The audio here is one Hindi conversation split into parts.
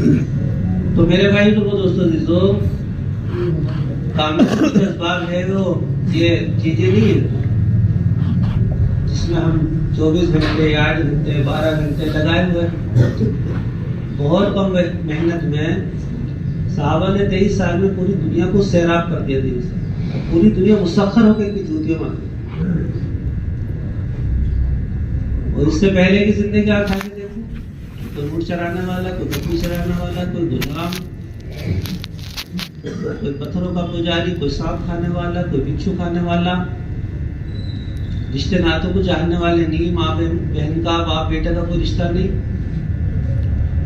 तो मेरे भाई को दोस्तों जो कामयाबी का असबाब है वो ये चीजें नहीं है जिसमें हम 24 घंटे 8 घंटे 12 घंटे लगाए हुए। बहुत कम मेहनत में साहबा ने 23 साल में पूरी दुनिया को सैराब कर दिया। दिन से पूरी दुनिया मुसख्खर होकर की जूतियां मांगी। और इससे पहले की जिंदगी आप खा के देखो, कोई ऊँट चराने वाला, कोई बकरी चराने वाला, कोई गुलाम, कोई पत्थरों का पुजारी, कोई सांप खाने वाला, कोई बिच्छू खाने वाला, रिश्ते नातों को जानने वाले नहीं, माँ बहन का बाप बेटे का कोई रिश्ता नहीं,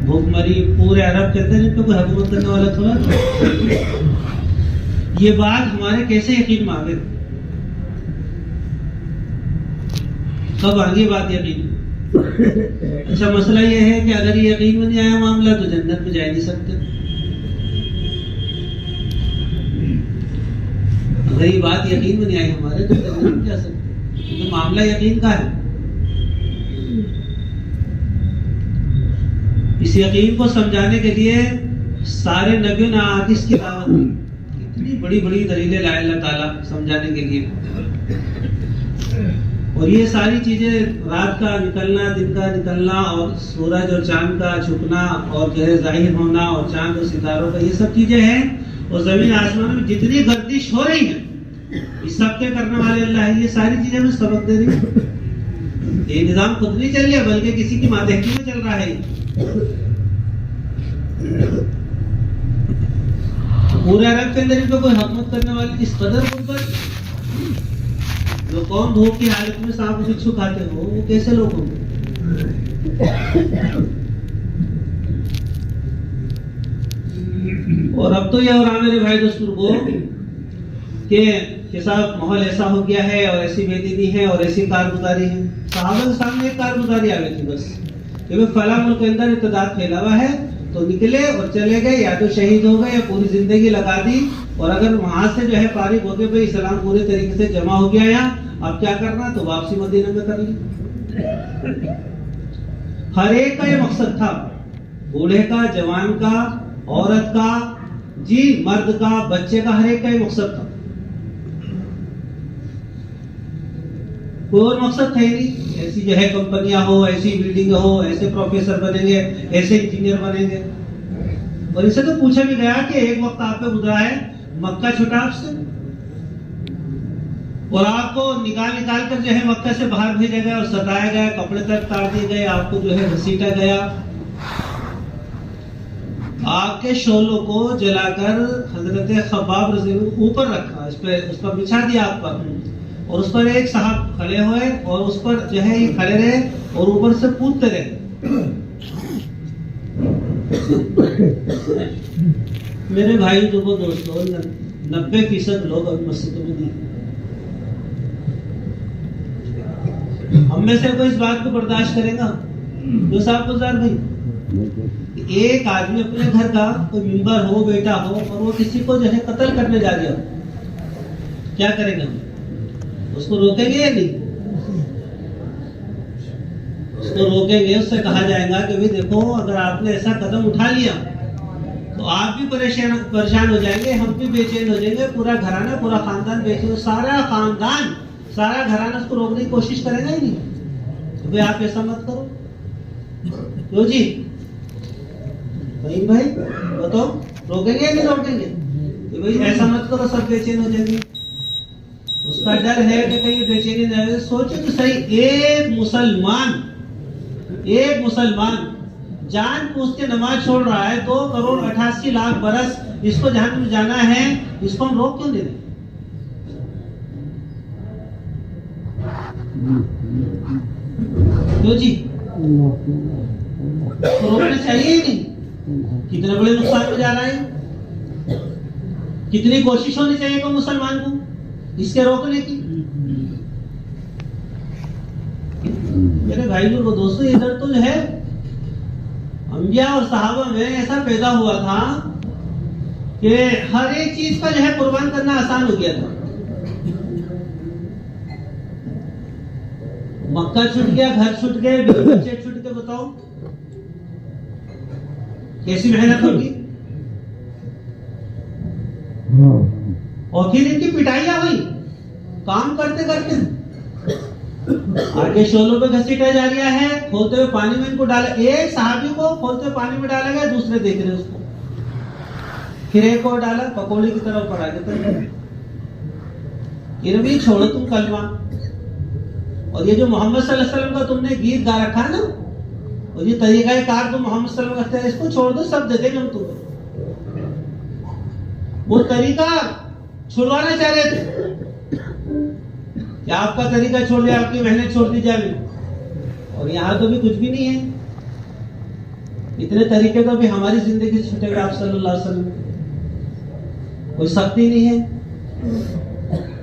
भूखमरी पूरे अरब के अंदर इन पे कोई हुकूमत करने वाला थोड़ा। ये बात हमारे कैसे यकीन में आ गई? कब आ गई बात यकीन? अच्छा मसला ये है कि अगर ये यकीन में नहीं आया मामला तो जन्नत में जा नहीं सकते। अगर ये बात यकीन में नहीं आई हमारे तो जन्नत में जा सकते, क्योंकि मामला यकीन का है। इस यकीन को समझाने के लिए सारे नबियों ने आकिस की दावत दी। इतनी बड़ी बड़ी दलीलें लाए अल्लाह ताला समझाने के लिए। और ये सारी चीजें रात का निकलना, दिन का निकलना, और सूरज और चांद का छुपना, और जो है जाहिर होना, और चांद और सितारों का, ये सब चीजें हैं। और जमीन आसमान में जितनी गर्दिश हो रही है इस सब के करने वाले अल्लाह है। ये सारी चीजें हमें सबक दे रही है। ये निजाम खुद नहीं चल रहा बल्कि किसी की मातहती में चल रहा है। पूरे अरब के अंदर इनको कोई हुकूमत करने वाली इस कदर गुर्बत, जो कौन भूख की हालत में सांप बिच्छू खाते हो, वो कैसे लोग होंगे? और अब तो यह हो रहा मेरे भाई दोस्तों को कि साहब माहौल ऐसा हो गया है, और ऐसी बेदीनी है, और ऐसी कारगुजारी है। सहाबा के सामने एक कारगुजारी आ गई थी बस, क्योंकि फला मुल्क के अंदर इत्तेदाद फैला हुआ है, तो निकले और चले गए, या तो शहीद हो गए या पूरी जिंदगी लगा दी। और अगर वहां से जो है फारिग हो गए, भाई इस्लाम पूरे तरीके से जमा हो गया यहाँ, अब क्या करना, तो वापसी मदीना में कर ली। हर एक का ये मकसद था, बूढ़े का, जवान का, औरत का, जी मर्द का, बच्चे का, हर एक का ये मकसद था। कोई और मकसद था ही नहीं। ऐसी जो है कंपनियां हो, ऐसी बिल्डिंग हो, ऐसे प्रोफेसर बनेंगे, ऐसे इंजीनियर बनेंगे। और इसे तो पूछा भी गया कि एक वक्त आप पे गुजरा है, मक्का छुटा आपसे, और आपको निकाल कर जो है मक्का से बाहर भेजा गया और सताया गया, कपड़े तक तार दिए गए, आपको जो है घसीटा गया, आग के शोलों को जलाकर हजरत खब्बाब रज़ी अल्लाह ऊपर रखा, उस पर बिछा दिया आग पर, और उस पर एक साहब खड़े हुए, और उस पर जो है ये खड़े रहे और ऊपर से कूदते रहे। मेरे भाई दोस्तों 90% लोग अभी मस्जिदों में नहीं। हम में से कोई इस बात को बर्दाश्त करेगा? जो साहब गुजार भाई, एक आदमी अपने घर का कोई मेंबर हो, बेटा हो, और वो किसी को जो है कत्ल करने जा रहा, क्या करेंगे? उसको रोकेंगे या नहीं? उसको रोकेंगे, उससे कहा जाएगा कि भाई देखो, अगर आपने ऐसा कदम उठा लिया तो आप भी परेशान हो जाएंगे, हम भी बेचैन हो जाएंगे, पूरा घराना, पूरा खानदान बेचैन, सारा खानदान, सारा घराना उसको रोकने की कोशिश करेगा ही नहीं। तो भाई आप ऐसा मत करो। क्यों जी भाई बताओ, रोकेंगे या नहीं रोकेंगे? तो भाई ऐसा मत करो, सब बेचैन हो जाएंगे। उसका डर है कि कहीं बेचैनी न रहे। सोचो तो सही, एक मुसलमान जान पूछ के नमाज छोड़ रहा है, 2 करोड़ 88 लाख बरस इसको जहन्नम में जाना है, इसको हम रोक क्यों नहीं रहे? क्यों जी? तो रोकना चाहिए ही नहीं। कितने बड़े नुकसान में जा रहा है, कितनी कोशिश होनी चाहिए को मुसलमान को इसके रोकने की। मेरे भाई लोगों दोस्तों, इधर तो जो है अंबिया और सहाबा में ऐसा पैदा हुआ था कि हर एक चीज का जो है कुर्बान करना आसान हो गया था। मक्का छूट गया, घर छूट गए, बच्चे छूट गए, बताओ कैसी मेहनत होगी। और फिर इनकी पिटाइयां हुई काम करते करते। आगे शोलों पे घसीटा जा रहा है, खोलते हुए पानी में इनको डाला, एक सहाबी को खोलते हुए पानी में डाला गया, दूसरे देख रहे उसको, फिर एक और डाला, पकौड़े की तरफ पड़ा गया। ये भी छोड़ो तुम कलमा, और ये जो मोहम्मद सल्लल्लाहु अलैहि वसल्लम का तुमने गीत गा रखा है ना, और ये तरीका कार तुम मोहम्मद सल्लल्लाहु अलैहि वसल्लम का, इसको छोड़ दो, सब दे देंगे हम तुम्हें। वो तरीका छुड़वाना चाह रहे थे कि आपका तरीका छोड़ दिया, आपकी मेहनत छोड़ दी जाए, और यहाँ तो भी कुछ भी नहीं है। इतने तरीके तो भी हमारी जिंदगी से छूटेगा आप सल्लल्लाहु अलैहि वसल्लम, कोई शक्ति नहीं है।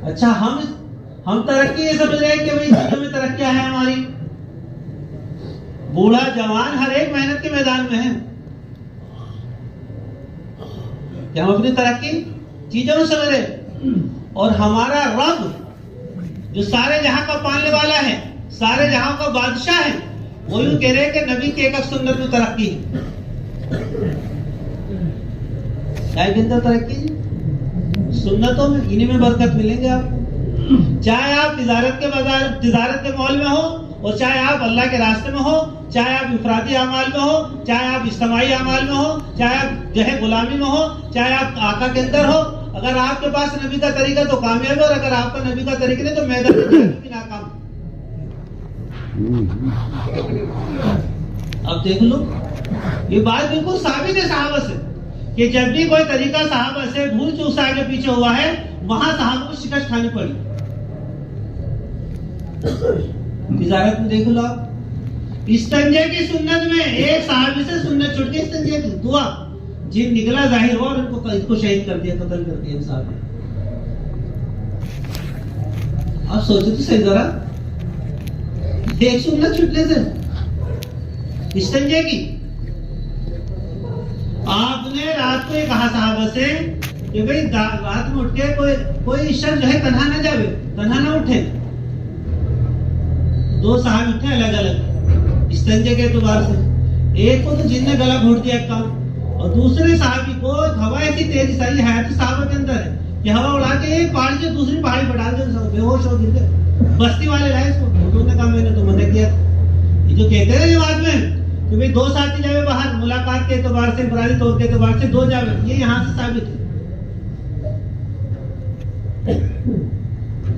अच्छा हम तरक्की ये समझ रहे हैं कि भाई चीजों में तरक्की है हमारी, बूढ़ा जवान हर एक मेहनत के मैदान में है, क्या हम अपनी तरक्की चीजों में समझ रहे। और हमारा रब जो सारे जहां का पालने वाला है, सारे जहां का बादशाह है, वो यूं कह रहे हैं कि नबी की एक सुन्नत में तरक्की है। क्या के अंदर तरक्की, सुन्नतों में, इन्हीं में बरकत मिलेंगे आपको। चाहे आप तिजारत के मॉल में हो, और चाहे आप अल्लाह के रास्ते में हो, चाहे आप इफरादी अमाल में हो, चाहे आप इज्तिमाई अमाल में हो, चाहे आप जो है गुलामी में हो, चाहे आप आका के अंदर हो, अगर आपके पास नबी का तरीका तो कामयाब है, और अगर आपका नबी का तरीका नहीं तो मैदान में भी नाकाम। अब देख लो, ये बात बिल्कुल साबित है सहाबा से कि जब भी कोई तरीका सहाबा से भूल चूक से आगे पीछे हुआ है, वहां सहाबा को शिकस्त खानी पड़ी। तिजारत में देख लो आप, इस्तंजे की सुन्नत में एक सहाबी से सुन्नत छूट गई, इस्तंजे की दुआ, जिन निकला जाहिर हुआ और इनको शहीद कर दिया, कत्ल कर दिया साहब। आप सोचो तो सही जरा, एक सुन्नत छूटने से इस्तंजे की। आपने रात को कहा साहबा से कि भाई रात में उठ के कोई शख्स जो है तन्हा ना जावे, तन्हा ना उठे। दो साहब उठे अलग अलग इस्तंजे के एतबार से, एक को तो जिनने गला घोट दिया काम, और दूसरे साहबी को हवा ऐसी तेज सारी हयात साहबा के अंदर है कि हवा उड़ा के एक पहाड़ी से दूसरी पहाड़ी पर डाल दे, बेहोश हो गिर गए। बस्ती वाले लाए इसको, उन्होंने कहा मैंने तो मना किया था। ये जो कहते हैं बाद में कि भाई दो साथी जावे बाहर मुलाकात के एतबार से, इफरादी तौर के एतबार से दो जावे, ये यहाँ से साबित है।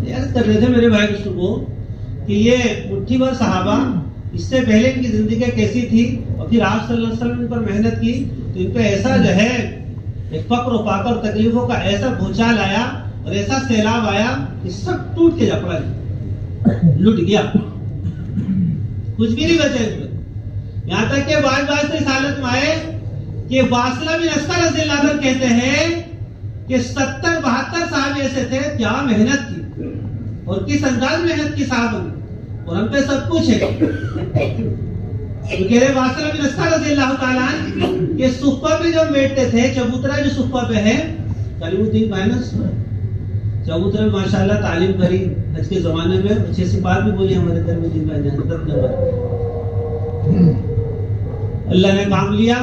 याद कर रहे थे मेरे भाई को कि ये मुट्ठी भर सहाबा, इससे पहले इनकी जिंदगी कैसी थी, और फिर आप सल्लल्लाहु अलैहि वसल्लम पर मेहनत की तो इन पे ऐसा जो है एक फक्र और फाकर और तकलीफों का ऐसा भूचाल आया और ऐसा सैलाब आया कि सब टूट के जा पड़ा, लुट गया, कुछ भी नहीं बचा इसमें। यहाँ तक के बाज इस हालत में आए कि वासिला बिन अस्कर रज़ियल्लाहु अन्हु कहते हैं कि 70-72 साहब ऐसे थे, क्या मेहनत की और किस अंदाज मेहनत की साहब ने, और हम पे सब कुछ है। तो कह रहे वासिला बिन अस्कर रज़ियल्लाहु ताला अन्हु ये सुफ़ा पे जो बैठते थे, चबूतरा जो सुफ़ा पे है, कलीमुद्दीन भाई ना चबूतरा में माशाल्लाह तालीम करी आज के जमाने में, अच्छी सी बात भी बोली हमारे कलीमुद्दीन भाई ने, अल्लाह ने काम लिया।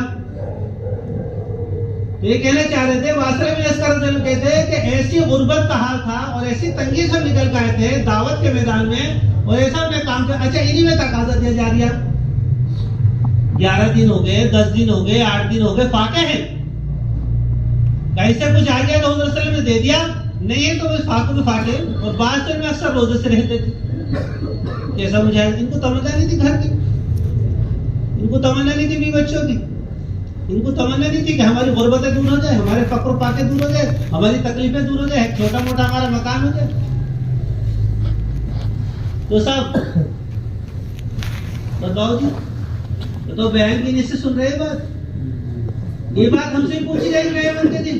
ये कहना चाह रहे थे वासिला बिन अस्कर रज़ियल्लाहु अन्हु कहते हैं कि ऐसी गुर्बत का हाल था और ऐसी तंगी से निकल गए थे दावत के मैदान में, और ऐसा मैं काम कर, अच्छा इन्हीं में तकाजा दिया जा रहा, 11 दिन हो गए, 10 दिन हो गए, 8 दिन हो गए, फाके हैं, कैसे कुछ आ गया तो उधर से दे दिया, नहीं है तो बस फाकों में फाके। और बाद में अक्सर रोजे से रहते थे, कैसा मुजाहिद, इनको तमन्ना नहीं थी घर की, इनको तमन्ना नहीं थी बीवी बच्चों की, इनको तमन्ना नहीं थी कि हमारी गुर्बतें दूर हो जाए, हमारे फक्र फाके दूर हो जाए, हमारी तकलीफें दूर हो जाए, छोटा मोटा हमारा मकान हो जाए। तो सब बताओ जी, तो बहन की नीचे सुन रहे बात, ये बात हमसे पूछी जाएगी रमजान के दिन,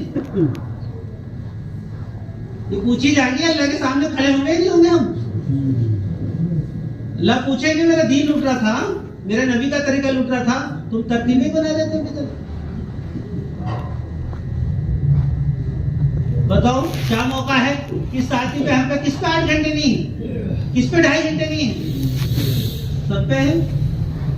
ये पूछी जाएगी, अल्लाह के सामने खड़े होंगे नहीं होंगे हम, अल्लाह पूछेंगे मेरा दीन लूट रहा था, मेरे नबी का तरीका लूट रहा था, तुम तरतीबें बना देते हो। बताओ क्या मौका है, किस साथी पे हम पे, किस पे 8 घंटे नहीं, किस पे 2.5 घंटे नहीं, सब पे है।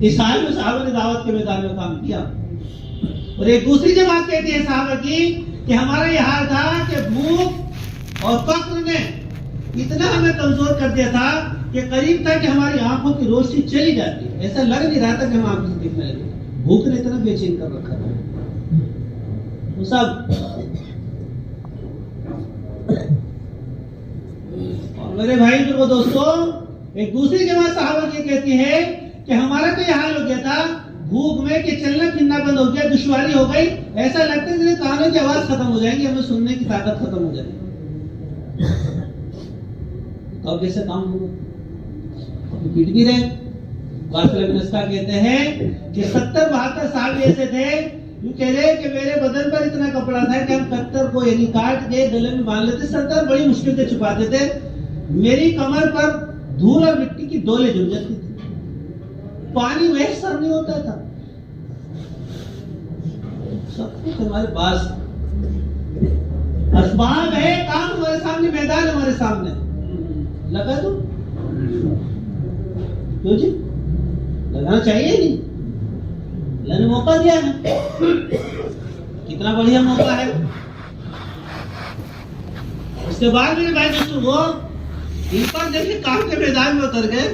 इस हाल में साहबा ने दावत के मैदान में काम किया। और एक दूसरी जमात कहती है साहबा की कि हमारा यह हाल था कि भूख और फक्र ने इतना हमें कमजोर कर दिया था कि करीब था कि हमारी आंखों की रोशनी चली जाती है, ऐसा लग नहीं रहा था कि हम आंखों से दिखने लगे। भूख ने इतना बेचैन कर रखा था। तो सब और मेरे भाई मेरे दोस्तों, एक दूसरी जमात साहबा की कहती है कि हमारा तो यह हाल हो गया था भूख में कि चलना फिरना बंद हो गया, दुश्वारी हो गई, ऐसा लगता है जैसे कानों की आवाज खत्म हो जाएगी, हमें सुनने की ताकत खत्म हो जाएगी। अब कैसे काम होगा? पीट भी रहे। कहते हैं कि 70-72 साल ऐसे थे, यूं कह रहे कि मेरे बदन पर इतना कपड़ा था कि हम कत्तर को यानी काट के गले में बांध लेते, सरदार बड़ी मुश्किल से छुपाते थे। मेरी कमर पर धूल और मिट्टी की डोले जुड़ जाती थी, पानी में सर नहीं होता था। सब कुछ हमारे पास असबाब है, काम हमारे सामने, मैदान हमारे सामने लगा दो। क्यों जी लगाना चाहिए नहीं? अल्लाह ने मौका दिया है, कितना बढ़िया मौका है। उसके बाद मेरे भाई दोस्तों वो इन पर देखिए काम के मैदान में उतर गए,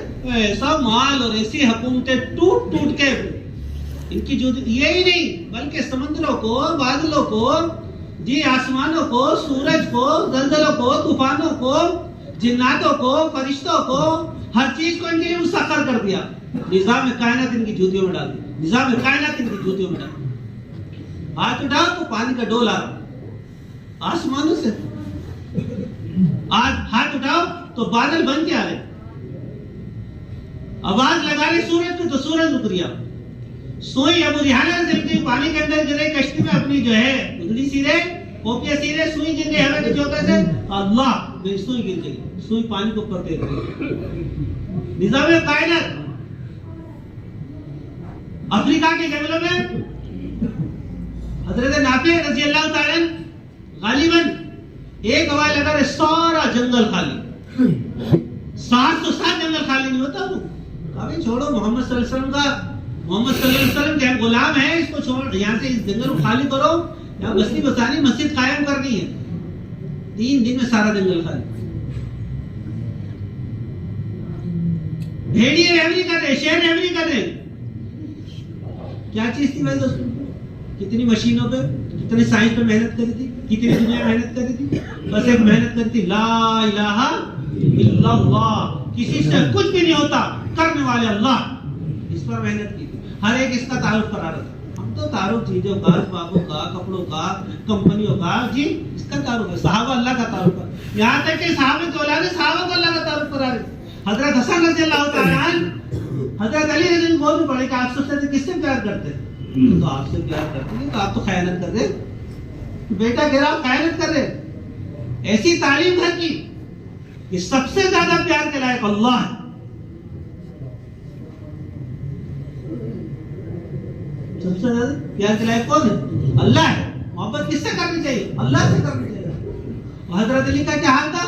ऐसा माल और ऐसी हुकूमतें टूट टूट के इनकी जो ये ही नहीं बल्कि समुद्रों को, बादलों को, जी आसमानों को, सूरज को, जलजलों को, तूफानों को, जिन्नातों को, फरिश्तों को, हर चीज को इनके लिए मुसख्खर कर दिया। निजाम कायनात इनकी जूतियों में डाल दिया, निजाम कायनात इनकी जूतियों में डाल दिया। हाथ उठाओ तो पानी का डोल आ रहा आसमानों से, आज हाथ उठाओ तो बादल बन के आ रहे, आवाज लगा रहे सूरज को तो सूरज रुक रिया। सोई अबू रिहाना से पानी के अंदर गिरे, कश्ती में अपनी जो है उंगली सीधे, कोपिया सीधे, सुई गिर गई हवा के झोंके से, अल्लाह मेरी सुई गिर गई, सुई पानी को ऊपर फेंक गई। निजाम कायनात अफ्रीका के जंगलों में हजरत नाफे रजी अल्लाह ताला गालिबन एक हवा लगा रहे, सारा जंगल खाली, 707 जंगल खाली नहीं होता। वो अभी छोड़ो, मोहम्मद सल्लल्लाहु अलैहि वसल्लम का, मोहम्मद सल्लल्लाहु अलैहि वसल्लम क्या गुलाम है, इसको छोड़, यहाँ से इस जंगल को खाली करो, यहाँ बस्ती बसानी, मस्जिद कायम करनी है। 3 दिन में सारा जंगल खाली। भेड़िए रहम नहीं कर रहे, शेर रहम नहीं कर रहे। क्या चीज थी भाई दोस्तों? कितनी मशीनों पे, कितने साइंस पे मेहनत करी थी, कितनी दुनिया मेहनत करी थी, बस एक मेहनत करी थी, ला इलाहा इल्लल्लाह, किसी से कुछ भी नहीं होता, करने वाले अल्लाह, इस पर मेहनत की थी। हर एक इसका तारुफ करा रहा था। हम तो तारुफ चीजों का, बाबों का, कपड़ों का, कंपनियों का, जी इसका तारुफ है। साहबा अल्लाह का तारुफ है। यहाँ तक कि साहबे तो औलाद साहबा को अल्लाह का तारुफ करा रहे। हजरत हसन रज़ी अल्लाह तआला अन्हु, हजरत अली रज़ी अल्लाह बहुत बड़े कि आप सोचते थे किससे प्यार करते हैं? तो आपसे प्यार करते हैं, तो आप तो खयानत कर रहे, बेटा कह रहा आप खयानत कर रहे। ऐसी तालीम घर की कि सबसे ज्यादा प्यार के लायक अल्लाह है। सबसे ज्यादा प्यार के लायक कौन है? अल्लाह है। मोहब्बत किससे करनी चाहिए? अल्लाह से करनी चाहिए। और हजरत अली का क्या हाल था?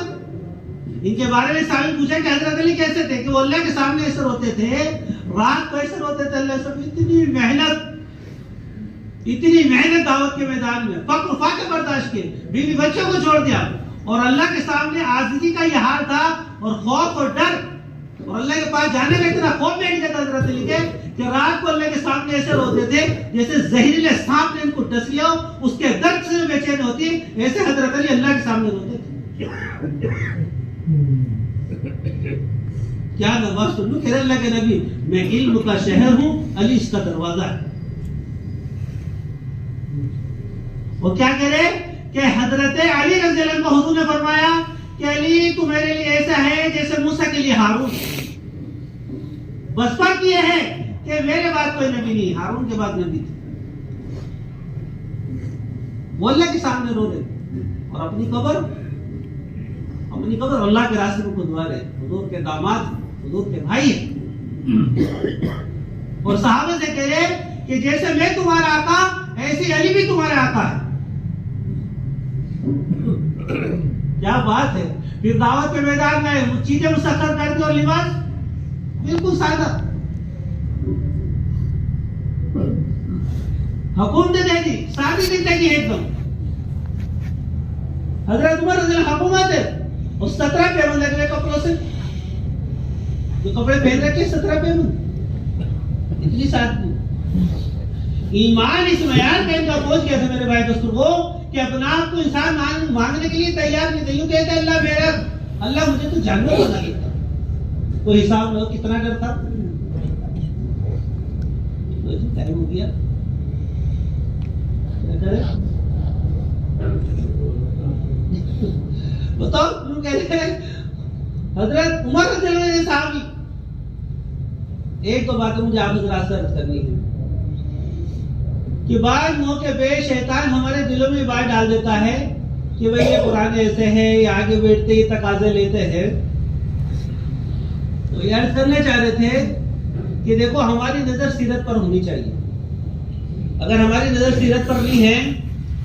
इनके बारे में साहब पूछा कि हजरत अली कैसे थे, कि वो अल्लाह के सामने ऐसे रोते थे, रात को ऐसे रोते थे, अल्लाह से इतनी मेहनत दावत के मैदान में, फक्र फाके बर्दाश्त के, बीवी बच्चों को छोड़ दिया, और अल्लाह के सामने आजिज़ी का यह हाल था, और खौफ और डर, और अल्लाह के पास जाने का इतना खौफ नहीं जाता हजरत अली के कि रात को अल्लाह के सामने ऐसे रोते थे जैसे जहरीले सांप ने इनको डस लिया, उसके दर्द से बेचैन होती, ऐसे हजरत अली अल्लाह के सामने रोते थे। क्या नवाज सुन लो, अल्लाह के नबी, मैं इल्म का शहर हूं, अली इसका दरवाजा है। वो क्या कह रहे कि हजरत अली रज़ी अल्लाह अन्हु हुजूर ने फरमाया कि अली तू मेरे लिए ऐसा है जैसे मूसा के लिए हारून। बस फर्क ये है कि मेरे बाद कोई नबी नहीं, हारून के बाद नबी थे। वो अल्लाह के सामने रो रहे, और अपनी कब्र अल्लाह के रास्ते में खुदवा रहे। हुजूर के दामाद, हुजूर के भाई, और सहाबा से कह रहे कि जैसे मैं तुम्हारा आका, ऐसे अली भी तुम्हारा आका है। क्या बात है। फिर दावत के मैदान में चीजें मुसख्खर कर दी, और लिबास बिल्कुल सादा, हुकूम दे देगी, सारी जिंदगी एकदम। हजरत उमर रज़ी अल्लाह हुकूमत है और 17 पेमन लग गए कपड़ों से, जो कपड़े पहन रखे 17 पेमन, इतनी सादगी। ईमान इस मयार का इनका पहुंच गया था मेरे भाई दोस्तों को कि अपना आप को इंसान मांगने के लिए तैयार नहीं था। यूं कहते अल्लाह मेरा, अल्लाह मुझे तो जानवर बना देता, कोई हिसाब लो कितना डर था। टाइम हो गया, क्या करें बताओ। तुम कहते हैं हजरत उमर रज़ी अल्लाह अन्हु साहबी, एक तो बात मुझे आप जरा अर्ज करनी है कि बाद मौके पे शैतान हमारे दिलों में बात डाल देता है कि भाई ये कुरान ऐसे है, ये आगे बैठते ही तकाजे लेते हैं। तो ये अर्ज करना चाह रहे थे कि देखो हमारी नजर सीरत पर होनी चाहिए। अगर हमारी नजर सीरत पर नहीं है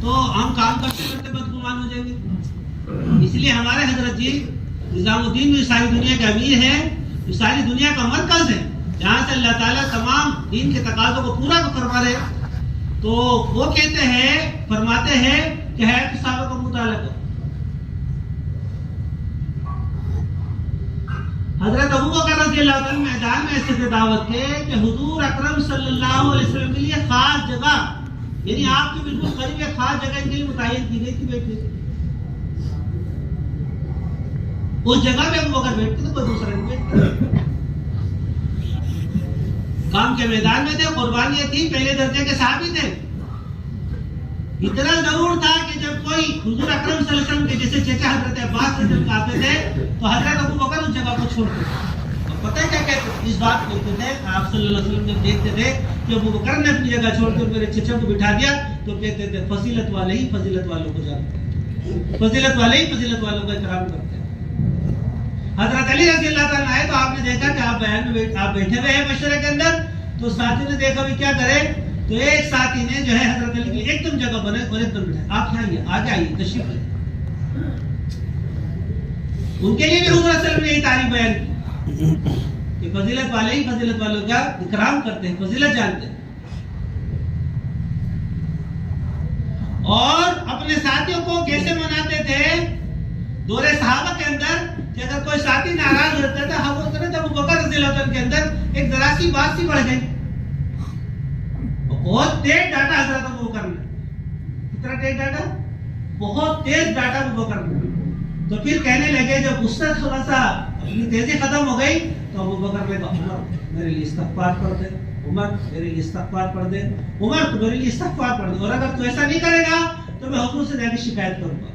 तो हम काम करते करते बदगुमान हो जाएंगे। इसलिए हमारे हजरत जी निजामुद्दीन भी सारी दुनिया के अमीर है, जो सारी दुनिया का मरकज है, जहाँ से अल्लाह ताला तमाम दीन के तकाज़ों को पूरा फरमा रहे। तो वो कहते हैं, फरमाते हैं कि है साहबा का मुताला करो। हजरत अबू बकर रज़ियल्लाहु अन्हु मैदान में ऐसे दावत थे कि हुजूर अकरम सल्लल्लाहु अलैहि वसल्लम के लिए खास जगह, यानी आपके बिल्कुल करीब एक खास जगह इनके लिए मुतय्यन की गई थी बैठने की। उस जगह पे अबू बकर बैठते थे, कोई दूसरा नहीं बैठता। काम के मैदान में थे, कुर्बानियां थी, पहले दर्जे के साहबी थे। इतना जरूर था कि जब कोई हुजूर अकरम सल्लल्लाहु अलैहि वसल्लम के जैसे चचा हजरत अब्बास से जब आते थे तो हजरत अबू बकर उस जगह को छोड़ते थे। और पता है क्या कहते, इस बात कहते थे आप सल्लल्लाहु अलैहि वसल्लम जब देखते थे कि अबू बकर ने अपनी जगह छोड़कर मेरे चचा को बिठा दिया तो कहते थे फजीलत वाले ही फजीलत वालों को जानते हैं, फजीलत वाले ही फजीलत वालों का इकराम करते हैं। हजरत अली रज़ी अल्लाह ताला आए तो आपने देखा कि आप बयान में आप बैठे हुए हैं मशवरे के अंदर, तो साथी ने देखा भी क्या करे, तो एक साथी ने जो है हजरत अली के लिए एकदम जगह बने और एकदम बैठे, आप यहाँ आइए, आगे आइए, तशरीफ ले। उनके लिए भी हुजूर सल्लल्लाहु अलैहि वसल्लम ने यही तारीफ बयान की कि फजीलत वाले ही फजीलत वालों का इकराम करते हैं, फजीलत जानते हैं। और अपने साथियों को कैसे मनाते थे दौरे सहाबा के अंदर कि अगर कोई साथी नाराज होता था, हम बोलते थे अबू बकर रज़ियल्लाहु अन्हु के अंदर एक जरा सी बात सी बढ़ गई, बहुत तेज डाटा हजरत अबू बकर ने। कितना तेज डाटा, बहुत तेज डाटा अबू बकर ने। तो फिर कहने लगे जब गुस्सा थोड़ा सा अपनी तेजी खत्म हो गई तो अबू बकर ने कहा उमर मेरे लिए इस्तिग़फ़ार पढ़ दे, उमर मेरे लिए इस्तिग़फ़ार पढ़ दे, उमर तू मेरे लिए इस्तिग़फ़ार पढ़ दे, और अगर तू ऐसा नहीं करेगा तो मैं हुजूर से जाकर शिकायत करूंगा।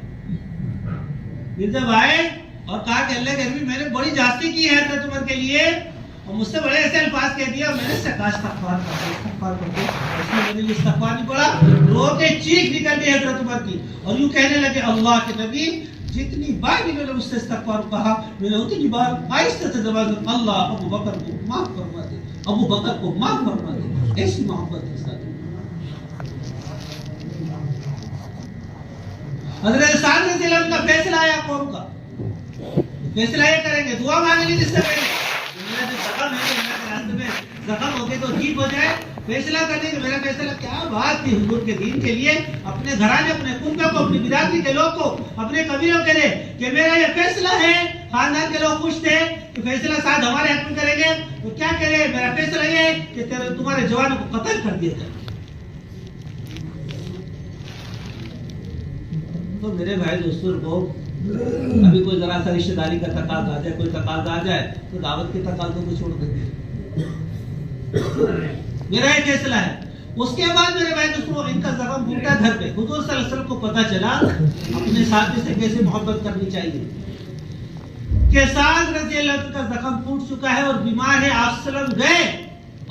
फिर जब आए और कहा कि अल्लाह के नबी मैंने बड़ी जास्ती की है हजरत उमर के लिए और मुझसे बड़े ऐसे अल्फाज कह दिया, मैंने इस्तिग़फ़ार कर दे, उसने मेरे लिए इस्तिग़फ़ार नहीं पढ़ा, रो के चीख निकल गई हजरत उमर की और यूं कहने लगे अल्लाह के नबी जितनी बार इन्होंने मुझसे इस्तिग़फ़ार कहा मैंने उतनी बार आहिस्ते से जवाब दिया, अल्लाह अबू बकर को माफ फरमा दे, अबू बकर को माफ फरमा दे। ऐसी मोहब्बत के साथ हजरत साद रज़ियल्लाहु अन्हु का फैसला आया, कौम का फैसला ये करेंगे, दुआ मांगेंगे जिससे पहले मेरा जो जख्म है अल्लाह के रास्ते में जख्म हो गए तो ठीक हो जाए, फैसला करने के मेरा फैसला क्या बात थी हुजूर के दीन के लिए, अपने घराने, अपने कुंबे को, अपनी बिरादरी के लोग को, अपने कबीलों के लिए कि मेरा ये फैसला है। खानदान के लोग खुश थे कि फैसला साथ हमारे हक में करेंगे, तो क्या करे, मेरा फैसला ये है कि तुम्हारे जवानों को कत्ल कर दिया जाए। तो मेरे भाई दोस्तों को अभी कोई जरा सा रिश्तेदारी का तकाजा आ जाए, कोई तकाजा आ जाए तो दावत के तकाजों को छोड़ देंगे। मेरा एक फैसला है। उसके बाद मेरे भाई दोस्तों इनका जख्म फूटा घर पे, हुजूर सल्लल्लाहु अलैहि वसल्लम को पता चला अपने साथी से कैसे मोहब्बत करनी चाहिए कि साद रज़ियल्लाहु अन्हु का जख्म फूट चुका है और बीमार है। आप सल्लल्लाहु अलैहि वसल्लम गए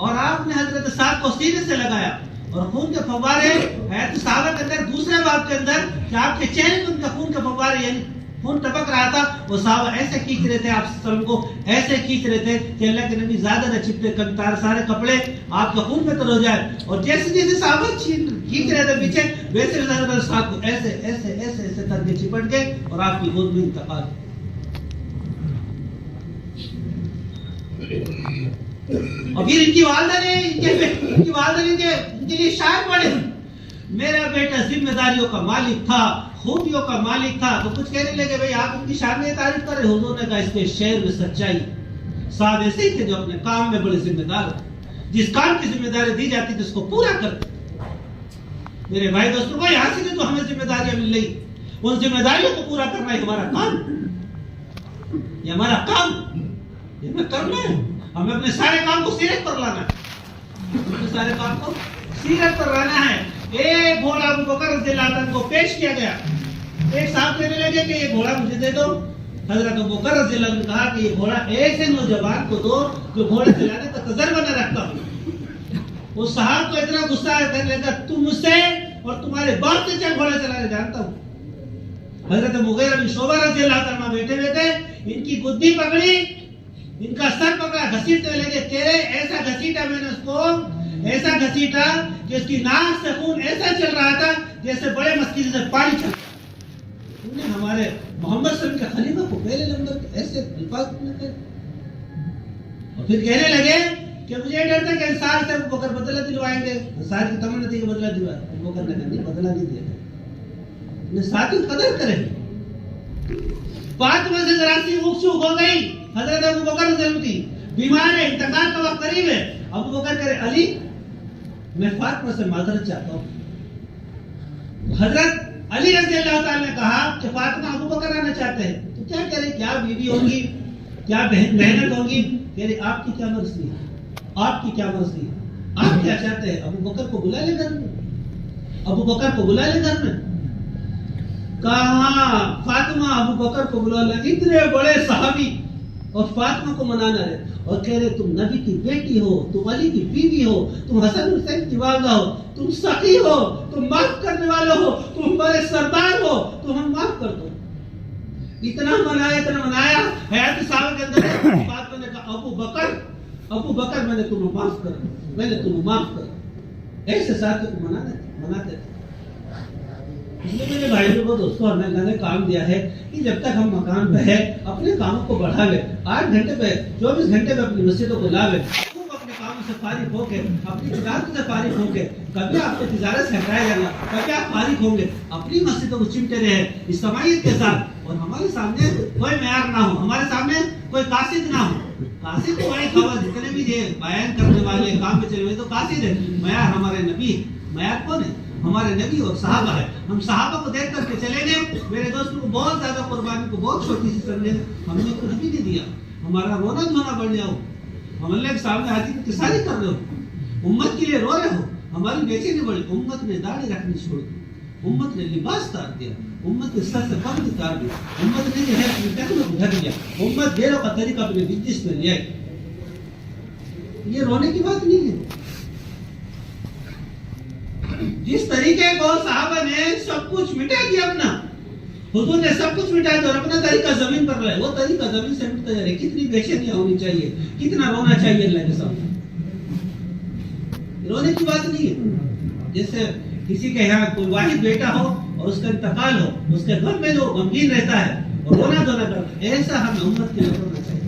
और आपने हजरत साद को सीने से लगाया और खून के फव्वारे है तो साहबा के अंदर दूसरे बाब के अंदर कि आपके चेहरे पे उनका खून के फव्वारे यानी खून टपक रहा था, वो साहबा ऐसे खींच रहे थे आप सल्लल्लाहु अलैहि वसल्लम को, ऐसे खींच रहे थे कि अल्लाह के नबी ज्यादा न चिपटे, कभी सारे कपड़े आपका खून में तर हो जाए। और जैसे जैसे साहबा खींच रहे थे पीछे वैसे वैसे साहब को ऐसे ऐसे ऐसे ऐसे करके चिपट गए और आपकी गोद में इंतकाल। और फिर इनकी वालदा ने इनके लिए शायर पढ़े मेरा बेटा जिम्मेदारियों का मालिक था, खूबियों का मालिक था। तो कुछ कहने लगे भाई आप उनकी शान में तारीफ कर रहे हो। हुजूर ने कहा इसके शेर में सच्चाई। साहब ऐसे ही थे जो अपने काम में बड़े जिम्मेदार, जिस काम की जिम्मेदारी दी जाती थी उसको पूरा करते। मेरे भाई दोस्तों को यहाँ से तो हमें जिम्मेदारियां मिल रही, उन जिम्मेदारियों को पूरा करना है हमारा काम, ये हमारा काम, ये हमें करना है। हमें अपने सारे काम को सीरत पर लाना है, अपने सारे काम को सीरत पर लाना है। एक घोड़ा अबू बकर रज़ियल्लाहु अन्हु को पेश किया गया। एक साहब कहने लगे कि ये घोड़ा मुझे दे दो। हजरत अबू बकर रज़ियल्लाहु अन्हु ने कहा कि ये घोड़ा ऐसे नौजवान को दो जो घोड़े चलाने का तजर्बा न रखता हो। उस साहब को इतना गुस्सा आया, कहने लगा तुम मुझसे और तुम्हारे बाप से क्या घोड़ा चलाने जानता हूँ। हजरत मुगीरा बिन शुबा रज़ियल्लाहु अन्हु बैठे हुए थे, इनकी गुद्दी पकड़ी, इनका सर पकड़ा, घसीटने लगे। तेरे ऐसा घसीटा मैंने उसको, ऐसा घसीटा कि उसकी नाक से खून ऐसा चल रहा था जैसे बड़े मस्जिद से पानी चल। तुमने हमारे मोहम्मद सल्लल्लाहु अलैहि वसल्लम के खलीफा को पहले नंबर के ऐसे अल्फाज बोले। और फिर कहने लगे कि मुझे डर था कि अंसार से अबू बकर बदला दिलवाएंगे। अंसार की तमन्ना थी कि बदला दिलवाए, अबू बकर ने कहा नहीं, बदला नहीं दिया, ने साथी कदर करेंगे। फातिमा से जरा सी उकसूक हो गई। हजरत अबू बकर रज़ियल्लाहु अन्हु बीमार है, इंतकाल का वक्त करीब है। अबू बकर करे अली मैं फातिमा से माजरत चाहता हूँ। हजरत अली रज़ियल्लाहु ताला ने कहा कि फातिमा अबू बकर आना चाहते हैं, तो क्या करें, क्या बीवी होगी, क्या मेहनत होगी। कह रही आपकी क्या मर्जी है, आपकी क्या मर्जी है, आप क्या चाहते हैं। अबू बकर को बुला ले घर में, अबू बकर को बुला ले घर में। कहा फातिमा अबू बकर को बुला ले। इतने बड़े सहाबी और फातिमा को मनाना है और कह रहे तुम नबी की बेटी हो, तुम अली की बीवी हो, तुम हसन हुसैन की वालदा हो, तुम सखी हो, तुम माफ करने वाले हो, तुम बड़े सरदार हो, तो हम माफ कर दो। इतना मनाया हयात साहब के अंदर। फातिमा ने कहा अबू बकर मैंने तुम्हें माफ कर, मैंने तुम्हें माफ कर। ऐसे साथ को मनाते इसलिए मेरे भाई को दोस्तों हमें अल्लाह ने काम दिया है कि जब तक हम मकान पे है अपने कामों को बढ़ावे, 8 घंटे पे 24 घंटे पे अपनी मस्जिदों को लावे। तुम अपने कामों से फारिग होके, अपनी तिजारत से फारिग होके, कभी आपको तिजारत से हटाया जाएगा, कभी आप फारिग होंगे, अपनी मस्जिदों को चिमटे रहे इज्तिमाइयत के साथ। और हमारे सामने कोई मेयार ना हो, हमारे सामने कोई कासिद ना हो। कासिद तो वही खबर जितने भी थे बयान करने वाले, काम में चले हुए, तो कासिद है। मेयार हमारे नबी, मेयार कौन है, हमारे नबी और सहाबा है। हम सहाबा को देख करके चले गए। मेरे दोस्तों को बहुत ज्यादा कुर्बानी को बहुत छोटी सी समझे, हमने कुछ भी नहीं दिया। हमारा रोना धोना बढ़ जाओ, हम अल्लाह के सामने हाजिर किसानी कर रहे हो, उम्मत के लिए रो रहे हो, हमारी बेचैनी बढ़ी। उम्मत ने दाढ़ी रखनी छोड़ दी, उम्मत ने लिबास तार दिया, उम्मत के सर से पर्दे तार दिया, उम्मत ने जो है अपनी टखनों को ढक दिया, उम्मत देरों का तरीका अपने बिजनेस में लिया। ये रोने की बात नहीं है। जिस तरीके को साहबा ने सब कुछ मिटा दिया, अपना हुजूर ने सब कुछ मिटा दिया और अपना तरीका जमीन पर रहे, वो तरीका जमीन से मिटता जा रहा है। कितनी बेचैनियां होनी चाहिए, कितना रोना चाहिए अल्लाह के सामने। रोने की बात नहीं है। जैसे किसी के यहाँ कोई वाहिद बेटा हो और उसका इंतकाल हो, उसके घर में जो गमगीन रहता है और रोना धोना करता है, ऐसा हमें उम्मत के लिए रोना चाहिए।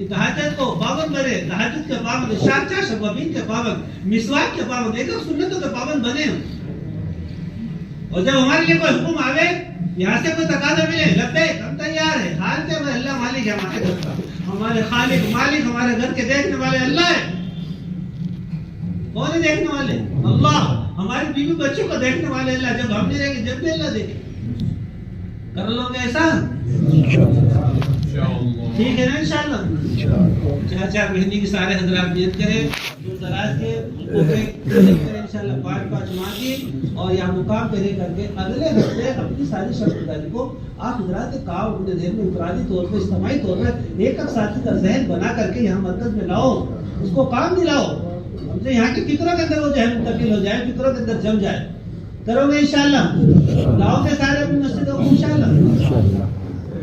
तहज्जुद को पाबंद बने, तहज्जुद के पाबंद, शाह शबाबीन के पाबंद, मिसवाक के पाबंद, एक सुन्नतों के पाबंद बने। और जब हमारे लिए कोई हुक्म आवे, यहाँ से कोई तकाजा मिले, लब्बैक हम तैयार है, हाल के अल्लाह मालिक है हमारे घर का, हमारे खालिक मालिक, हमारे घर के देखने वाले अल्लाह है। कौन है देखने वाले? अल्लाह। हमारी बीवी बच्चों को देखने वाले अल्लाह। जब हम नहीं रहेंगे जब भी अल्लाह देखे। कर लोगे ऐसा? ठीक है ना इंशाअल्लाह। 4 महीने की सारे हजरात नियत करें, जो दराज के मुल्कों पे इंशाअल्लाह 5 मांगी और यहाँ मुकाम पे रह करके अगले हफ्ते अपनी सारी शब्दारी को आप हजरात के काम अपने जहन में इंफरादी तौर पर, इज्तिमाई तौर पर एक साथी का जहन बना करके यहाँ मरकज में लाओ, उसको काम दिलाओ। हमसे यहाँ की फिक्रों के अंदर वो जहन मुंतकिल हो जाए, फिक्रों के अंदर जम जाए। करोगे इंशाअल्लाह? लाओगे सारे अपनी मस्जिदों को इंशाअल्लाह।